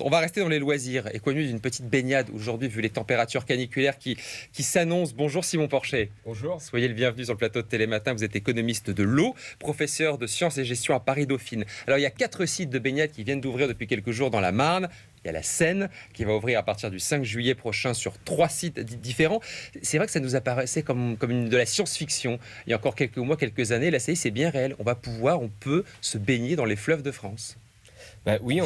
On va rester dans les loisirs et connu d'une petite baignade aujourd'hui vu les températures caniculaires qui s'annoncent. Bonjour Simon Porcher. Bonjour. Soyez le bienvenu sur le plateau de Télématin. Vous êtes économiste de l'eau, professeur de sciences et gestion à Paris-Dauphine. Alors il y a 4 sites de baignade qui viennent d'ouvrir depuis quelques jours dans la Marne. Il y a la Seine qui va ouvrir à partir du 5 juillet prochain sur 3 sites différents. C'est vrai que ça nous apparaissait comme de la science-fiction. Il y a encore quelques mois, quelques années, là ça y est, c'est bien réel. On peut se baigner dans les fleuves de France. Oui,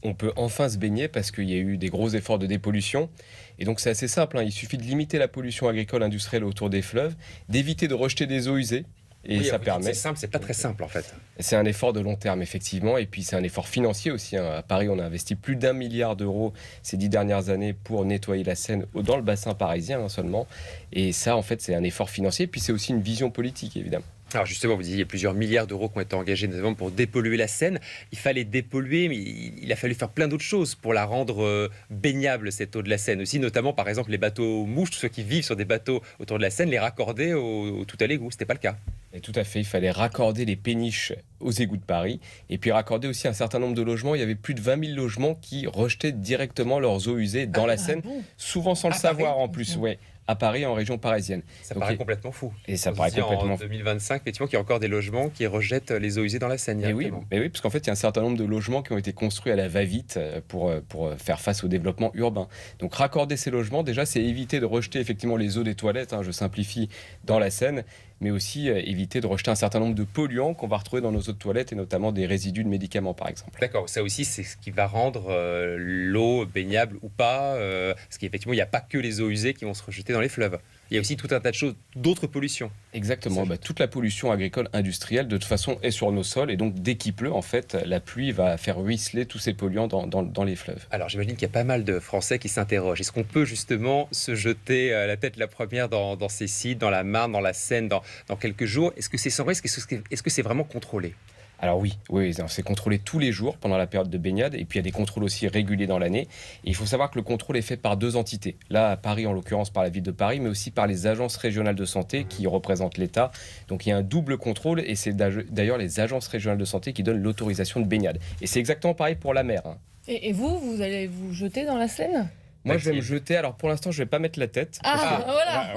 on peut enfin se baigner parce qu'il y a eu des gros efforts de dépollution. Et donc c'est assez simple, il suffit de limiter la pollution agricole industrielle autour des fleuves, d'éviter de rejeter des eaux usées. Et oui, ça permet. C'est simple, c'est pas très simple en fait. C'est un effort de long terme, effectivement. Et puis c'est un effort financier aussi. À Paris, on a investi plus d'1 milliard d'euros ces 10 dernières années pour nettoyer la Seine dans le bassin parisien seulement. Et ça, en fait, c'est un effort financier. Et puis c'est aussi une vision politique, évidemment. Alors justement, vous disiez qu'il y a plusieurs milliards d'euros qui ont été engagés notamment pour dépolluer la Seine. Il fallait dépolluer, mais il a fallu faire plein d'autres choses pour la rendre baignable, cette eau de la Seine aussi, notamment par exemple les bateaux mouches, tous ceux qui vivent sur des bateaux autour de la Seine, les raccorder au tout à l'égout. C'était pas le cas. Et tout à fait, il fallait raccorder les péniches aux égouts de Paris et puis raccorder aussi un certain nombre de logements. Il y avait plus de 20 000 logements qui rejetaient directement leurs eaux usées dans la Seine, souvent sans le savoir en plus, à Paris, en région parisienne. Ça paraît complètement fou. Et ça paraît complètement fou. En 2025, effectivement, qu'il y a encore des logements qui rejettent les eaux usées dans la Seine. Mais oui, parce qu'en fait, il y a un certain nombre de logements qui ont été construits à la va-vite pour faire face au développement urbain. Donc raccorder ces logements, déjà, c'est éviter de rejeter effectivement les eaux des toilettes, je simplifie, dans la Seine, mais aussi éviter de rejeter un certain nombre de polluants qu'on va retrouver dans nos eaux de toilette et notamment des résidus de médicaments, par exemple. D'accord, ça aussi, c'est ce qui va rendre l'eau baignable ou pas, parce qu'effectivement, il n'y a pas que les eaux usées qui vont se rejeter dans les fleuves. Il y a aussi tout un tas de choses, d'autres pollutions. Exactement, toute la pollution agricole industrielle, de toute façon, est sur nos sols. Et donc, dès qu'il pleut, en fait, la pluie va faire ruisseler tous ces polluants dans les fleuves. Alors, j'imagine qu'il y a pas mal de Français qui s'interrogent. Est-ce qu'on peut justement se jeter la tête la première dans ces sites, dans la Marne, dans la Seine, dans quelques jours? Est-ce que c'est sans risque? Est-ce que c'est vraiment contrôlé? Alors oui, c'est contrôlé tous les jours pendant la période de baignade et puis il y a des contrôles aussi réguliers dans l'année. Et il faut savoir que le contrôle est fait par 2 entités. Là, à Paris, en l'occurrence par la ville de Paris, mais aussi par les agences régionales de santé qui représentent l'État. Donc il y a un double contrôle et c'est d'ailleurs les agences régionales de santé qui donnent l'autorisation de baignade. Et c'est exactement pareil pour la mer. Et vous allez vous jeter dans la Seine ? Moi, je vais me jeter. Alors, pour l'instant, je vais pas mettre la tête. Voilà.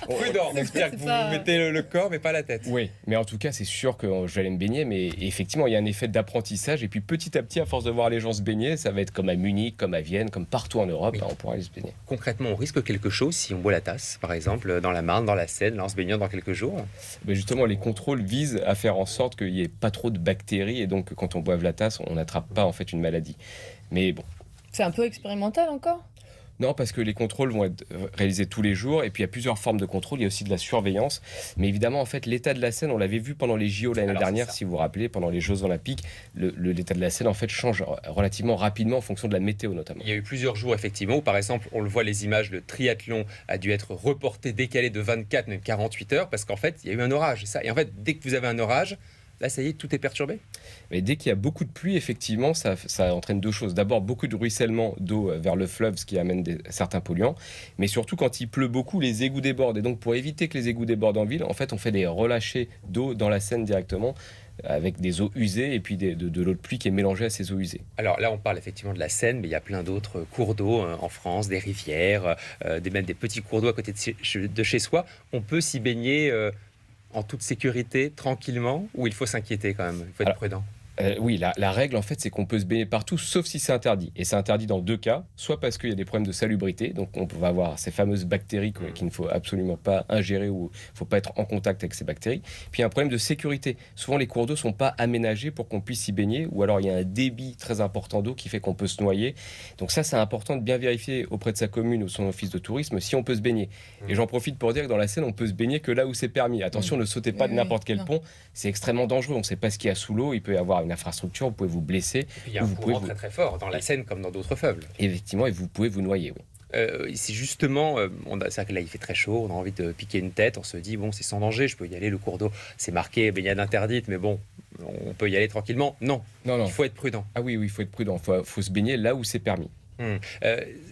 Prudent. C'est-à-dire que vous mettez le corps, mais pas la tête. Oui, mais en tout cas, c'est sûr que je vais aller me baigner. Mais effectivement, il y a un effet d'apprentissage. Et puis, petit à petit, à force de voir les gens se baigner, ça va être comme à Munich, comme à Vienne, comme partout en Europe. On pourra aller se baigner. Concrètement, on risque quelque chose si on boit la tasse, par exemple, dans la Marne, dans la Seine, là, en se baignant dans quelques jours? Mais justement, les contrôles visent à faire en sorte qu'il n'y ait pas trop de bactéries. Et donc, quand on boive la tasse, on n'attrape pas en fait une maladie. Mais bon. C'est un peu expérimental encore ? Non, parce que les contrôles vont être réalisés tous les jours. Et puis, il y a plusieurs formes de contrôle. Il y a aussi de la surveillance. Mais évidemment, en fait, l'état de la Seine, on l'avait vu pendant les JO l'année dernière, si vous vous rappelez, pendant les Jeux Olympiques, l'état de la Seine, en fait, change relativement rapidement en fonction de la météo, notamment. Il y a eu plusieurs jours, effectivement, où, par exemple, on le voit, les images, le triathlon a dû être reporté, décalé de 24, même 48 heures, parce qu'en fait, il y a eu un orage. Et en fait, dès que vous avez un orage, là, ça y est, tout est perturbé. Mais dès qu'il y a beaucoup de pluie, effectivement, ça entraîne 2 choses. D'abord, beaucoup de ruissellement d'eau vers le fleuve, ce qui amène certains polluants. Mais surtout, quand il pleut beaucoup, les égouts débordent. Et donc, pour éviter que les égouts débordent en ville, en fait, on fait des relâchés d'eau dans la Seine directement, avec des eaux usées et puis de l'eau de pluie qui est mélangée à ces eaux usées. Alors là, on parle effectivement de la Seine, mais il y a plein d'autres cours d'eau en France, des rivières, même des petits cours d'eau à côté de chez soi. On peut s'y baigner en toute sécurité, tranquillement, ou il faut s'inquiéter quand même? Il faut être prudent. Oui, la règle, en fait, c'est qu'on peut se baigner partout, sauf si c'est interdit. Et c'est interdit dans 2 cas, soit parce qu'il y a des problèmes de salubrité, donc on va avoir ces fameuses bactéries qu'il ne faut absolument pas ingérer ou il ne faut pas être en contact avec ces bactéries. Puis il y a un problème de sécurité. Souvent, les cours d'eau ne sont pas aménagés pour qu'on puisse s'y baigner, ou alors il y a un débit très important d'eau qui fait qu'on peut se noyer. Donc ça, c'est important de bien vérifier auprès de sa commune ou son office de tourisme si on peut se baigner. Et j'en profite pour dire que dans la Seine, on peut se baigner que là où c'est permis. Attention, ne sautez pas de n'importe quel pont, c'est extrêmement dangereux. On ne sait pas ce qu'il y a sous l'eau, il peut y avoir une infrastructure, vous pouvez vous blesser. Et puis, il y a un courant très très fort dans la Seine comme dans d'autres fleuves. Effectivement, et vous pouvez vous noyer, oui. C'est justement, c'est vrai que là il fait très chaud, on a envie de piquer une tête, on se dit bon c'est sans danger, je peux y aller, le cours d'eau c'est marqué baignade interdite, mais bon on peut y aller tranquillement. Non, il faut être prudent. Ah oui, il faut être prudent, faut se baigner là où c'est permis.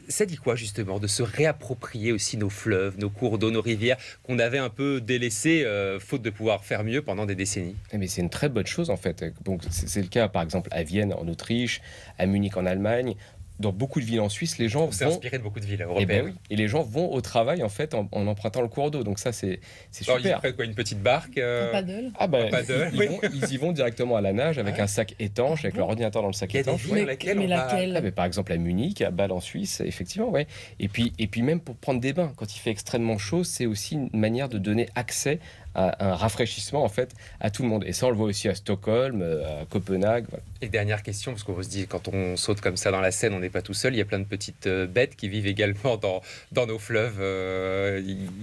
Ça dit quoi justement de se réapproprier aussi nos fleuves, nos cours d'eau, nos rivières qu'on avait un peu délaissés faute de pouvoir faire mieux pendant des décennies? Mais c'est une très bonne chose en fait. Donc, c'est le cas par exemple à Vienne en Autriche, à Munich en Allemagne. Dans beaucoup de villes en Suisse, les gens On s'est vont. inspiré de beaucoup de villes Eh européennes. ben oui. Et les gens vont au travail en fait en empruntant le cours d'eau. Donc ça c'est Alors, ils super. prennent quoi, une petite barque Un paddle. Ah ben, Un paddle, ils, oui. ils y vont directement à la nage avec Ah. un sac étanche, avec leur ordinateur dans le sac Il y a des étanche. villes ouais. dans lesquelles mais on va... laquelle Ah ben, par exemple à Munich, à Bâle en Suisse, effectivement, ouais. Et puis même pour prendre des bains, quand il fait extrêmement chaud, c'est aussi une manière de donner accès à un rafraîchissement en fait à tout le monde. Et ça on le voit aussi à Stockholm, à Copenhague. Voilà. Et dernière question, parce qu'on se dit, quand on saute comme ça dans la Seine, on n'est pas tout seul. Il y a plein de petites bêtes qui vivent également dans nos fleuves.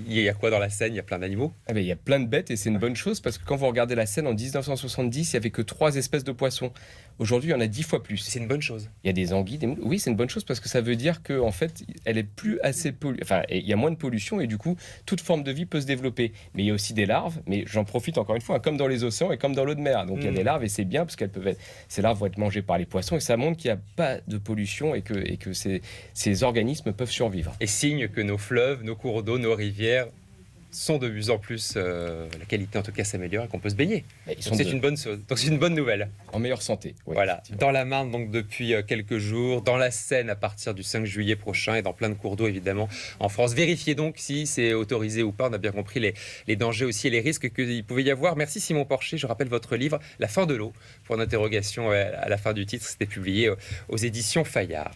Il y a quoi dans la Seine? Il y a plein d'animaux. Ah ben, il y a plein de bêtes et c'est une bonne chose parce que quand vous regardez la Seine en 1970, il n'y avait que 3 espèces de poissons. Aujourd'hui, il y en a 10 fois plus. C'est une bonne chose. Il y a des anguilles, des moules. Oui, c'est une bonne chose parce que ça veut dire que en fait, elle est plus assez polluée. Enfin, il y a moins de pollution et du coup, toute forme de vie peut se développer. Mais il y a aussi des larves. Mais j'en profite encore une fois, hein, comme dans les océans et comme dans l'eau de mer. Donc il y a des larves et c'est bien parce qu'elles peuvent être. Ces larves vont être mangées par les poissons et ça montre qu'il n'y a pas de pollution et que ces organismes peuvent survivre. Et signe que nos fleuves, nos cours d'eau, nos rivières sont de plus en plus, la qualité en tout cas s'améliore et qu'on peut se baigner. Mais ils sont Donc c'est une bonne chose. Donc c'est une bonne nouvelle. en meilleure santé. Oui, Voilà, effectivement. dans la Marne donc depuis quelques jours, dans la Seine à partir du 5 juillet prochain et dans plein de cours d'eau évidemment en France. Vérifiez donc si c'est autorisé ou pas. On a bien compris les dangers aussi et les risques qu'il pouvait y avoir. Merci Simon Porcher. Je rappelle votre livre La fin de l'eau, pour une interrogation à la fin du titre. C'était publié aux éditions Fayard.